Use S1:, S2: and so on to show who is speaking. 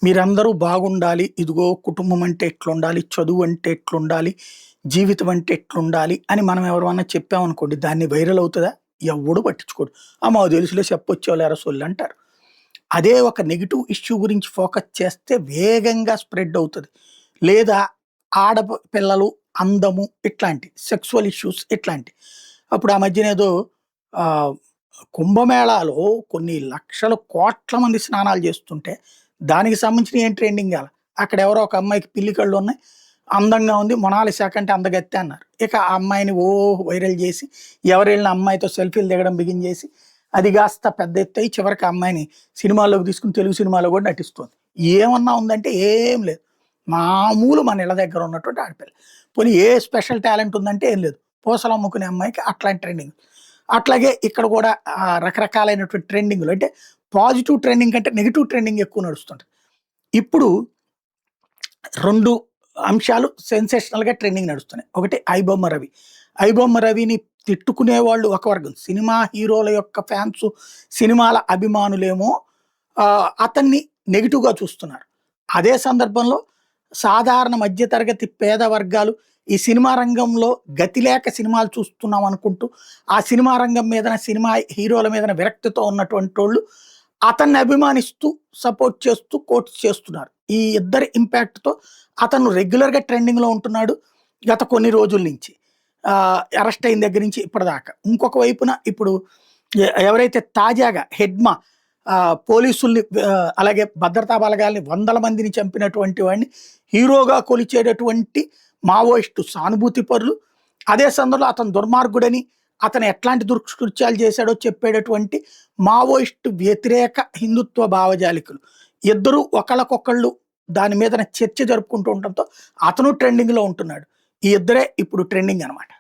S1: మీరందరూ బాగుండాలి. ఇదిగో కుటుంబం అంటే ఎట్లుండాలి, చదువు అంటే ఎట్లుండాలి, జీవితం అంటే ఎట్లుండాలి అని మనం ఎవరివన్నా చెప్పామనుకోండి, దాన్ని వైరల్ అవుతదా? ఎవ్వడు పట్టించుకోడు. ఆ! మాకు తెలుసులే చెప్పొచ్చేవాళ్ళేరా సొల్లంటారు. అదే ఒక నెగెటివ్ ఇష్యూ గురించి ఫోకస్ చేస్తే వేగంగా స్ప్రెడ్ అవుతది. లేదా పిల్లలు, అందము ఇట్లాంటి సెక్సువల్ ఇష్యూస్ ఇట్లాంటియి. అప్పుడు ఆ మధ్యన ఏదో ఆహ్, కుంభమేళాలో కొన్ని లక్షల, కోట్ల మంది స్నానాలు చేస్తుంటే, దానికి సంబంధించినయి ఏం ట్రెండింగ్ గాల. అక్కడెవరో ఒక అమ్మాయికి పిల్లి కళ్ళున్నాయి. అందంగా ఉంది. మొనాలిసా కంటే అందగత్తె అన్నారు. ఇక ఆ అమ్మాయిని వైరల్ జేసి, ఎవరెళ్ళిన అమ్మాయితో సెల్ఫీలు దిగడం బిగించేసి, అది కాస్త పెద్ద ఎత్తయి చివరికి ఆ అమ్మాయిని సినిమాల్లోకి తీసుకొని తెలుగు సినిమాలో గూడా నటిస్తోంది. ఏమన్నా ఉందంటే ఏం లేదు. మామూలు మన ఇళ్ళ దగ్గర ఉన్నటువంటి ఆడపిల్ల. పోనీ ఏ స్పెషల్ టాలెంట్ ఉందంటే ఏం లేదు. పూసలు అమ్ముకునే అమ్మాయికి అట్లాంటి ట్రెండింగ్. అట్లాగే ఇక్కడ కూడా రకరకాలైనటువంటి ట్రెండింగ్‌లు అంటే పాజిటివ్ ట్రెండింగ్ కంటే నెగెటివ్ ట్రెండింగ్ ఎక్కువ నడుస్తుంటది. ఇప్పుడు 2 అంశాలు సెన్సేషనల్‌గా ట్రెండింగ్ నడుస్తున్నాయి. ఒకటి 'ఐబొమ్మ రవి'. 'ఐబొమ్మ రవిని' తిట్టుకునేవాళ్ళు ఒక వర్గం. సినిమా హీరోల యొక్క ఫ్యాన్సు, సినిమాల అభిమానులేమో అతన్ని నెగెటివ్‌గా చూస్తున్నారు. అదే సందర్భంలో సాధారణ మధ్య తరగతి పేద వర్గాలు ఈ సినిమా రంగంలో గతి లేక సినిమాలు చూస్తున్నాం అనుకుంటూ, ఆ సినిమా రంగం మీదన, సినిమా హీరోల మీదన విరక్తితో ఉన్నటువంటోళ్ళు అతన్ని అభిమానిస్తూ, సపోర్ట్ చేస్తూ, కోట్స్ చేస్తున్నారు. ఈ ఇద్దరి ఇంపాక్ట్‌తో అతను రెగ్యులర్‌గా ట్రెండింగ్‌లో ఉంటున్నాడు గత కొన్ని రోజుల నుంచి. అరెస్ట్ అయిన దగ్గర నుంచి ఇప్పటిదాకా. ఇంకొక వైపున ఇప్పుడు ఎవరైతే తాజాగా 'హెడ్మా' పోలీసుల్ని అలాగే భద్రతా బలగాల్ని వందల మందిని చంపినటువంటి వాడిని హీరోగా కొలిచేటటువంటి మావోయిస్టు సానుభూతి పరులు. అదే సందర్భంలో అతను దుర్మార్గుడని, అతను ఎట్లాంటి దుష్కృత్యాలు చేశాడో చెప్పేటటువంటి మావోయిస్టు వ్యతిరేక హిందుత్వ భావజాలికులు. ఇద్దరూ ఒకళ్ళకొకళ్ళు దాని మీదన చర్చ జరుపుకుంటూ ఉండటంతో అతను ట్రెండింగ్‌లో ఉంటున్నాడు. ఈ ఇద్దరే ఇప్పుడు ట్రెండింగ్ అనమాట.